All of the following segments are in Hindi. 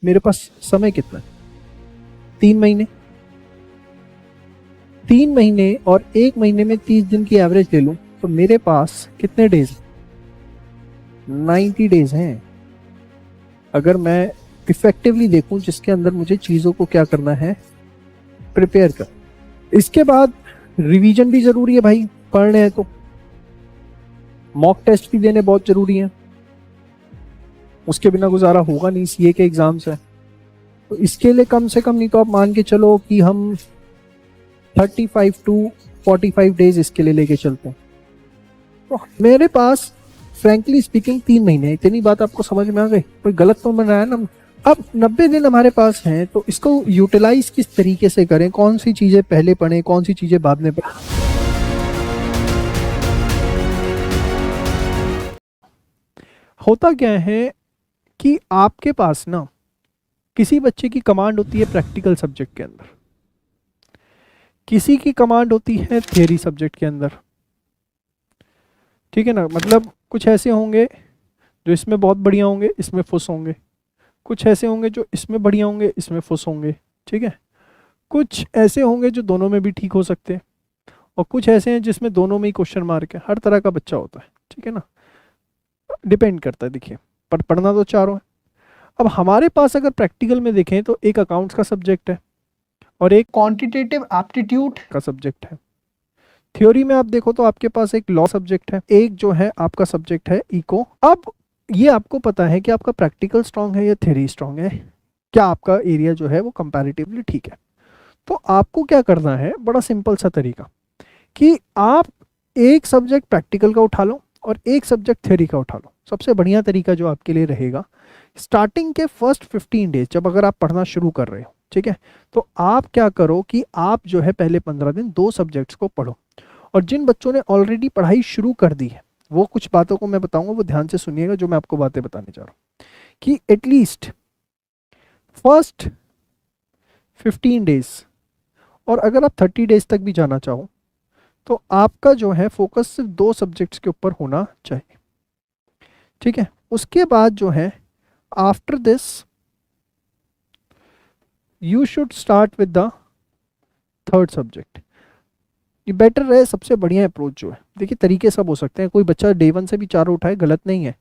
मेरे पास समय कितना है? 3 महीने। 3 महीने और 1 महीने में 30 दिन की एवरेज ले लूं तो मेरे पास कितने डेज? 90 डेज हैं। अगर मैं इफेक्टिवली देखूं जिसके अंदर मुझे चीजों को क्या करना है, प्रिपेयर कर। इसके बाद रिवीजन भी जरूरी है भाई, पढ़ने हैं तो मॉक टेस्ट भी देने बहुत जरूरी है, उसके बिना गुजारा होगा नहीं। सीए के एग्जाम्स है तो इसके लिए कम से कम नहीं तो आप मान के चलो कि हम 35 to 45 डेज इसके लिए लेके चलते हैं। तो मेरे पास फ्रैंकली स्पीकिंग 3 महीने है। इतनी बात आपको समझ में आ गई? कोई गलत तो बन रहा है ना? अब 90 दिन हमारे पास हैं तो इसको यूटिलाइज किस तरीके से करें, कौन सी चीजें पहले पढ़ें, कौन सी चीजें बाद में पढ़ें। होता क्या है कि आपके पास ना किसी बच्चे की कमांड होती है प्रैक्टिकल सब्जेक्ट के अंदर, किसी की कमांड होती है थियरी सब्जेक्ट के अंदर, ठीक है ना। मतलब कुछ ऐसे होंगे जो इसमें बहुत बढ़िया होंगे, इसमें फुस होंगे। कुछ ऐसे होंगे जो इसमें बढ़िया होंगे, इसमें फुस होंगे, ठीक है। कुछ ऐसे होंगे जो दोनों में भी ठीक हो सकते हैं, और कुछ ऐसे हैं जिसमें दोनों में ही क्वेश्चन मार्क है। हर तरह का बच्चा होता है, ठीक है ना। डिपेंड करता है, देखिए पर पढ़ना तो चारों है। अब हमारे पास अगर प्रैक्टिकल में देखें तो एक अकाउंट्स का सब्जेक्ट है और एक क्वांटिटेटिव एप्टीट्यूड का सब्जेक्ट है। थ्योरी में आप देखो तो आपके पास एक लॉ सब्जेक्ट है, एक जो है आपका सब्जेक्ट है इको। अब ये आपको पता है कि आपका प्रैक्टिकल स्ट्रांग है या थ्योरी स्ट्रांग है, क्या आपका एरिया जो है वो कंपैरेटिवली ठीक है। तो आपको क्या करना है, बड़ा सिंपल सा तरीका कि आप एक सब्जेक्ट प्रैक्टिकल का उठा लो और एक सब्जेक्ट थ्योरी का उठा लो। सबसे बढ़िया तरीका जो आपके लिए रहेगा, स्टार्टिंग के फर्स्ट 15 डेज जब अगर आप पढ़ना शुरू कर रहे हो, ठीक है, तो आप क्या करो कि आप जो है पहले 15 दिन दो सब्जेक्ट्स को पढ़ो। और जिन बच्चों ने ऑलरेडी पढ़ाई शुरू कर दी है वो कुछ बातों को मैं बताऊंगा, वो ध्यान से सुनिएगा जो मैं आपको बातें बताने जा रहा हूँ। कि एटलीस्ट फर्स्ट 15 डेज, और अगर आप 30 डेज तक भी जाना चाहो तो आपका जो है फोकस सिर्फ दो सब्जेक्ट्स के ऊपर होना चाहिए, ठीक है। उसके बाद जो है after this you should start with the third subject. ये बेटर रहे, सबसे बढ़िया अप्रोच जो है। देखिए तरीके सब हो सकते हैं, कोई बच्चा डे 1 से भी चारों उठाए, गलत नहीं है,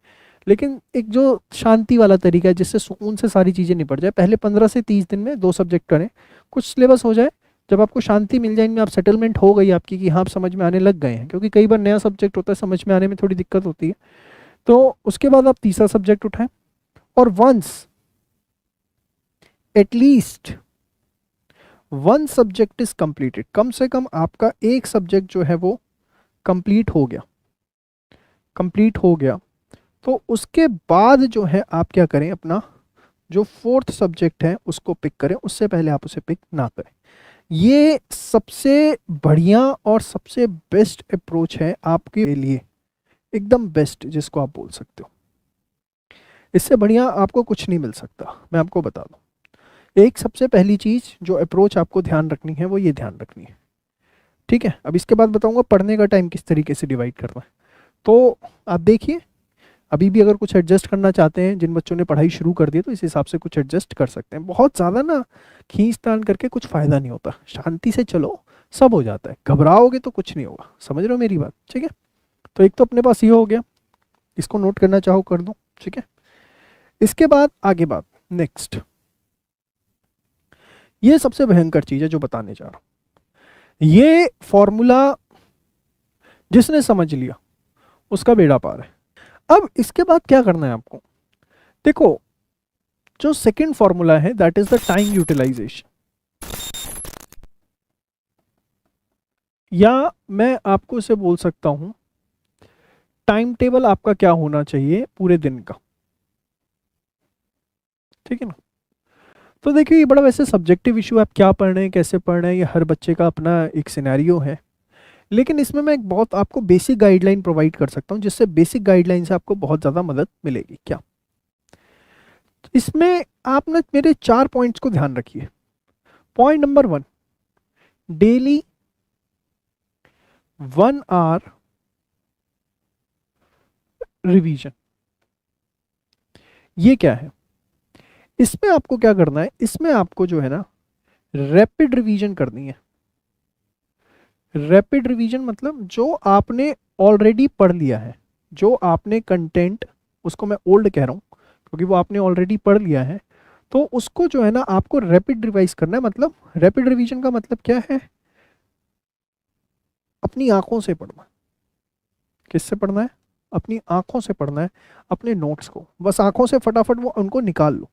लेकिन एक जो शांति वाला तरीका है जिससे सुकून से सारी चीज़ें निपट जाए, पहले 15 से 30 दिन में दो सब्जेक्ट करें, कुछ सिलेबस हो जाए, जब आपको शांति मिल जाए इनमें, आप सेटलमेंट हो गई आपकी कि हाँ आप समझ में आने लग गए हैं, क्योंकि कई बार नया सब्जेक्ट होता है, समझ में आने में थोड़ी दिक्कत होती है। तो उसके बाद आप तीसरा सब्जेक्ट उठाएं, और once at least one subject is completed, कम से कम आपका एक सब्जेक्ट जो है वो कंप्लीट हो गया, कंप्लीट हो गया, तो उसके बाद जो है आप क्या करें, अपना जो फोर्थ सब्जेक्ट है उसको पिक करें, उससे पहले आप उसे पिक ना करें। ये सबसे बढ़िया और सबसे बेस्ट अप्रोच है आपके लिए, एकदम बेस्ट जिसको आप बोल सकते हो। इससे बढ़िया आपको कुछ नहीं मिल सकता, मैं आपको बता दूं। एक सबसे पहली चीज जो अप्रोच आपको ध्यान रखनी है वो ये ध्यान रखनी है, ठीक है। अब इसके बाद बताऊंगा पढ़ने का टाइम किस तरीके से डिवाइड करना है। तो आप देखिए, अभी भी अगर कुछ एडजस्ट करना चाहते हैं, जिन बच्चों ने पढ़ाई शुरू कर दी है तो इस हिसाब से कुछ एडजस्ट कर सकते हैं। बहुत ज़्यादा ना खींच तान करके कुछ फ़ायदा नहीं होता, शांति से चलो, सब हो जाता है। घबराओगे तो कुछ नहीं होगा, समझ रहे हो मेरी बात, ठीक है। तो एक तो अपने पास ये हो गया, इसको नोट करना चाहो कर दो, ठीक है। इसके बाद आगे बात नेक्स्ट, ये सबसे भयंकर चीज़ है जो बताने जा रहा हूँ। ये फॉर्मूला जिसने समझ लिया उसका बेड़ा पार है। अब इसके बाद क्या करना है आपको, देखो जो सेकंड फॉर्मूला है that is the time utilization, या मैं आपको इसे बोल सकता हूं टाइम टेबल आपका क्या होना चाहिए पूरे दिन का, ठीक है ना। तो देखिए ये बड़ा वैसे सब्जेक्टिव इशू है, आप क्या पढ़ रहे हैं, कैसे पढ़ रहे हैं, ये हर बच्चे का अपना एक सिनेरियो है। लेकिन इसमें मैं एक बहुत आपको बेसिक गाइडलाइन प्रोवाइड कर सकता हूं, जिससे बेसिक गाइडलाइन से आपको बहुत ज़्यादा मदद मिलेगी। क्या इसमें आप ना मेरे 4 पॉइंट्स को ध्यान रखिए। Point number 1, daily 1 hour revision. ये क्या है, इसमें आपको क्या करना है, इसमें आपको जो है ना रैपिड रिवीजन करनी है। रैपिड रिवीजन मतलब जो आपने ऑलरेडी पढ़ लिया है, जो आपने कंटेंट, उसको मैं ओल्ड कह रहा हूँ क्योंकि वो आपने ऑलरेडी पढ़ लिया है, तो उसको जो है ना आपको रैपिड रिवाइज करना है। मतलब रैपिड रिवीजन का मतलब क्या है, अपनी आंखों से पढ़ना। किससे पढ़ना है, अपनी आंखों से पढ़ना है अपने नोट्स को, बस आंखों से फटाफट वो उनको निकाल लो।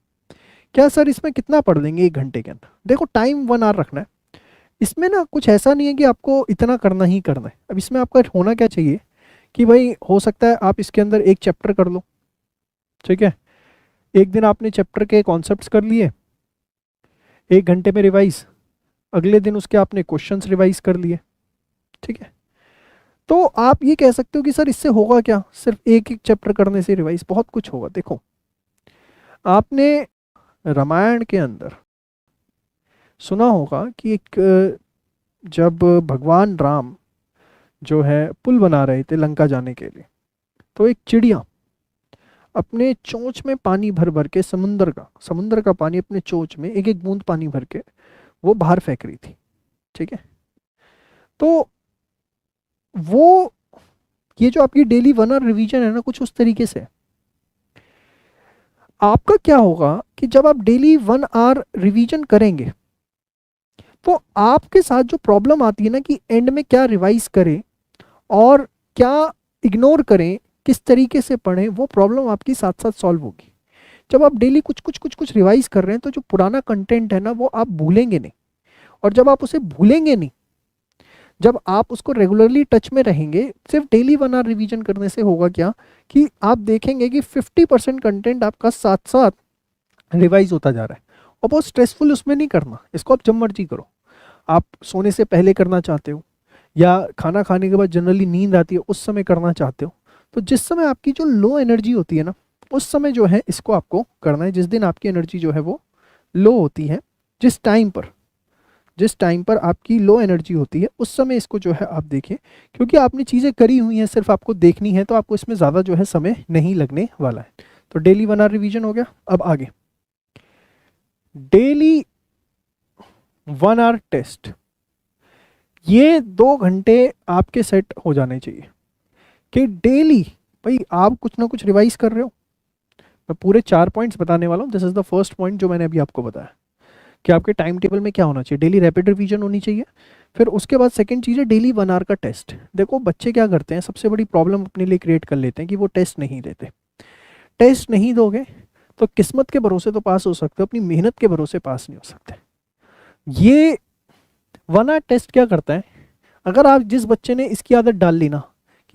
क्या सर इसमें कितना पढ़ लेंगे 1 घंटे के अंदर? देखो टाइम 1 आवर रखना है। इसमें ना कुछ ऐसा नहीं है कि आपको इतना करना ही करना है। अब इसमें आपका होना क्या चाहिए कि भाई हो सकता है आप इसके अंदर एक चैप्टर कर लो, ठीक है, एक दिन आपने चैप्टर के कॉन्सेप्ट्स कर लिए 1 घंटे में रिवाइज, अगले दिन उसके आपने क्वेश्चंस रिवाइज कर लिए, ठीक है। तो आप ये कह सकते हो कि सर इससे होगा क्या, सिर्फ एक एक चैप्टर करने से रिवाइज? बहुत कुछ होगा। देखो आपने रामायण के अंदर सुना होगा कि एक जब भगवान राम जो है पुल बना रहे थे लंका जाने के लिए, तो एक चिड़िया अपने चोंच में पानी भर भर के, समुंदर का पानी अपने चोंच में एक एक बूंद पानी भर के वो बाहर फेंक रही थी, ठीक है। तो वो ये जो आपकी डेली 1 आवर रिवीजन है ना, कुछ उस तरीके से है। आपका क्या होगा कि जब आप डेली 1 आवर रिवीजन करेंगे तो आपके साथ जो प्रॉब्लम आती है ना कि एंड में क्या रिवाइज करें और क्या इग्नोर करें, किस तरीके से पढ़ें, वो प्रॉब्लम आपकी साथ साथ सॉल्व होगी। जब आप डेली कुछ कुछ कुछ कुछ रिवाइज कर रहे हैं तो जो पुराना कंटेंट है ना वो आप भूलेंगे नहीं, और जब आप उसे भूलेंगे नहीं, जब आप उसको रेगुलरली टच में रहेंगे, सिर्फ डेली 1 आवर रिवीजन करने से होगा क्या कि आप देखेंगे कि 50% कंटेंट आपका साथ साथ रिवाइज होता जा रहा है। और बहुत स्ट्रेसफुल उसमें नहीं करना, इसको आप जब मर्जी करो। आप सोने से पहले करना चाहते हो या खाना खाने के बाद जनरली नींद आती है उस समय करना चाहते हो, तो जिस समय आपकी जो लो एनर्जी होती है ना उस समय जो है इसको आपको करना है। जिस दिन आपकी एनर्जी जो है वो लो होती है, जिस टाइम पर आपकी लो एनर्जी होती है उस समय इसको जो है आप देखिए, क्योंकि आपने चीज़ें करी हुई हैं, सिर्फ आपको देखनी है, तो आपको इसमें ज़्यादा जो है समय नहीं लगने वाला है। तो डेली 1 आवर रिवीजन हो गया। अब आगे डेली 1 आवर टेस्ट, ये 2 घंटे आपके सेट हो जाने चाहिए कि डेली भाई आप कुछ ना कुछ रिवाइज कर रहे हो। मैं पूरे 4 पॉइंट्स बताने वाला हूँ। This is the first point जो मैंने अभी आपको बताया कि आपके टाइम टेबल में क्या होना चाहिए, डेली रैपिड रिवीजन होनी चाहिए। फिर उसके बाद सेकंड चीज़ है डेली 1 आवर का टेस्ट। देखो बच्चे क्या करते हैं, सबसे बड़ी प्रॉब्लम अपने लिए क्रिएट कर लेते हैं कि वो टेस्ट नहीं देते। टेस्ट नहीं दोगे तो किस्मत के भरोसे तो पास हो सकते हो, अपनी मेहनत के भरोसे पास नहीं हो सकते। ये 1 आवर टेस्ट क्या करता है, अगर आप जिस बच्चे ने इसकी आदत डाल ली ना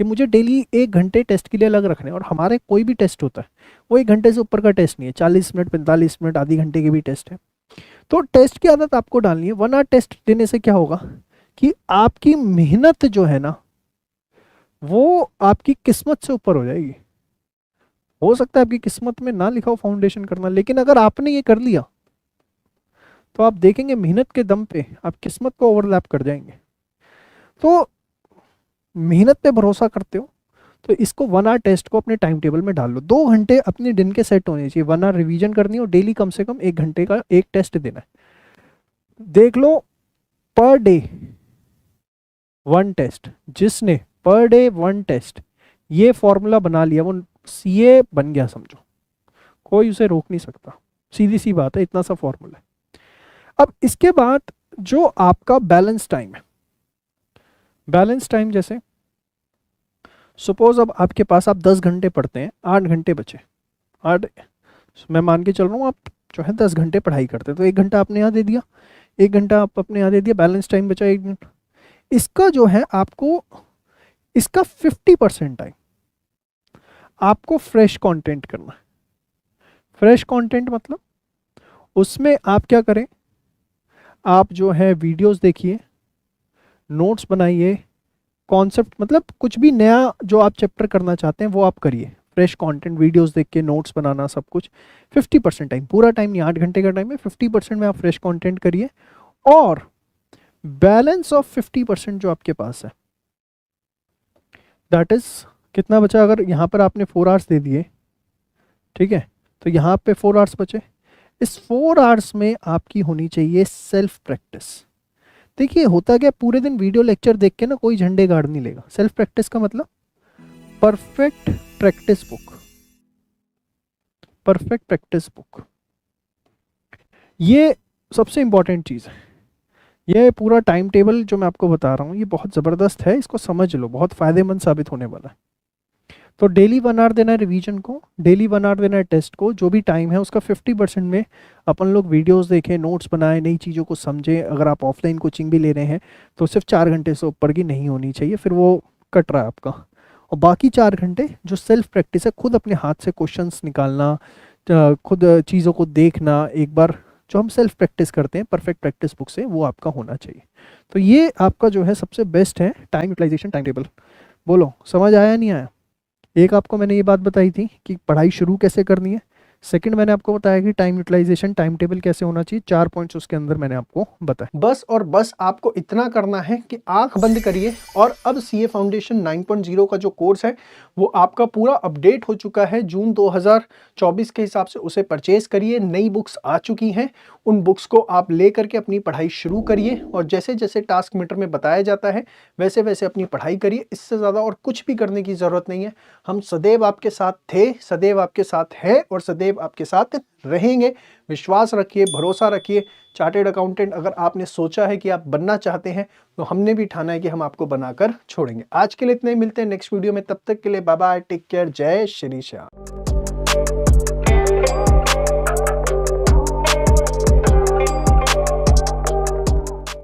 कि मुझे डेली 1 घंटे टेस्ट के लिए अलग रखने, और हमारे कोई भी टेस्ट होता है वो 1 घंटे से ऊपर का टेस्ट नहीं है, 40 मिनट 45 मिनट आधी घंटे के भी टेस्ट है। तो टेस्ट की आदत आपको डालनी है। 1 आवर टेस्ट देने से क्या होगा कि आपकी मेहनत जो है ना वो आपकी किस्मत से ऊपर हो जाएगी। हो सकता है आपकी किस्मत में ना लिखा हो फाउंडेशन करना, लेकिन अगर आपने ये कर लिया तो आप देखेंगे मेहनत के दम पे आप किस्मत को ओवरलैप कर जाएंगे। तो मेहनत पे भरोसा करते हो तो इसको 1 आवर टेस्ट को अपने टाइम टेबल में डाल लो। 2 घंटे अपने दिन के सेट होने चाहिए, 1 आवर रिवीजन करनी है और डेली कम से कम 1 घंटे का एक टेस्ट देना है। देख लो पर डे 1 टेस्ट, जिसने पर डे 1 टेस्ट ये फॉर्मूला बना लिया वो सीए बन गया समझो, कोई उसे रोक नहीं सकता। सीधी सी बात है, इतना सा फॉर्मूला है। अब इसके बाद जो आपका बैलेंस टाइम है, बैलेंस टाइम जैसे सपोज अब आपके पास आप 10 घंटे पढ़ते हैं, 8 घंटे बचे, 8, मैं मान के चल रहा हूँ आप जो है 10 घंटे पढ़ाई करते हैं, तो 1 घंटा आपने यहाँ दे दिया, 1 घंटा आप अपने यहाँ दे दिया, बैलेंस टाइम बचा 1 मिनट। इसका जो है आपको इसका 50% टाइम आपको फ्रेश कंटेंट करना है। फ्रेश कंटेंट मतलब उसमें आप क्या करें, आप जो है वीडियोस देखिए, नोट्स बनाइए, कॉन्सेप्ट मतलब कुछ भी नया जो आप चैप्टर करना चाहते हैं वो आप करिए। फ्रेश कंटेंट, वीडियोस देख के नोट्स बनाना, सब कुछ 50% टाइम, पूरा टाइम नहीं, 8 घंटे का टाइम है, 50% में आप फ्रेश कंटेंट करिए। और बैलेंस ऑफ 50% जो आपके पास है दैट इज कितना बचा, अगर यहाँ पर आपने 4 आवर्स दे दिए, ठीक है, तो यहाँ पे 4 आवर्स बचे, इस 4 आवर्स में आपकी होनी चाहिए सेल्फ प्रैक्टिस। देखिए होता क्या, पूरे दिन वीडियो लेक्चर देख के ना कोई झंडे गाड़ नहीं लेगा। सेल्फ प्रैक्टिस का मतलब perfect practice book, perfect practice book, ये सबसे इंपॉर्टेंट चीज़ है। ये पूरा टाइम टेबल जो मैं आपको बता रहा हूँ ये बहुत ज़बरदस्त है, इसको समझ लो, बहुत फ़ायदेमंद साबित होने वाला है। तो डेली 1 आवर देना है रिवीजन को, डेली 1 आवर देना है टेस्ट को। जो भी टाइम है उसका 50% में अपन लोग वीडियोस देखें, नोट्स बनाएं, नई चीज़ों को समझें। अगर आप ऑफलाइन कोचिंग भी ले रहे हैं तो सिर्फ 4 घंटे से ऊपर की नहीं होनी चाहिए, फिर वो कट रहा है आपका। और बाकी 4 घंटे जो सेल्फ प्रैक्टिस है, खुद अपने हाथ से क्वेश्चंस निकालना, खुद चीज़ों को देखना, एक बार जो हम सेल्फ प्रैक्टिस करते हैं परफेक्ट प्रैक्टिस बुक से, वो आपका होना चाहिए। तो ये आपका जो है सबसे बेस्ट है टाइम यूटिलाइजेशन टाइम टेबल। बोलो समझ आया नहीं आया? एक आपको मैंने ये बात बताई थी कि पढ़ाई शुरू कैसे करनी है, सेकंड मैंने आपको बताया कि टाइम यूटिलाइजेशन टाइम टेबल कैसे होना चाहिए। 4 पॉइंट्स उसके अंदर मैंने आपको बताया। बस और बस आपको इतना करना है कि आंख बंद करिए और अब सीए फाउंडेशन 9.0 का जो कोर्स है वो आपका पूरा अपडेट हो चुका है। जून 2024 के हिसाब से उसे परचेज करिए। नई बुक्स आ चुकी हैं, उन बुक्स को आप ले करके अपनी पढ़ाई शुरू करिए और जैसे जैसे टास्क मीटर में बताया जाता है वैसे वैसे अपनी पढ़ाई करिए। इससे ज़्यादा और कुछ भी करने की ज़रूरत नहीं है। हम सदैव आपके साथ थे, सदैव आपके साथ है और सदैव आपके साथ रहेंगे। विश्वास रखिए, भरोसा रखिए। चार्टेड अकाउंटेंट अगर आपने सोचा है कि आप बनना चाहते हैं तो हमने भी ठाना है कि हम आपको बनाकर छोड़ेंगे। आज के लिए इतने ही, मिलते हैं नेक्स्ट वीडियो में। तब तक के लिए बाय बाय, टेक केयर, जय श्री श्याम।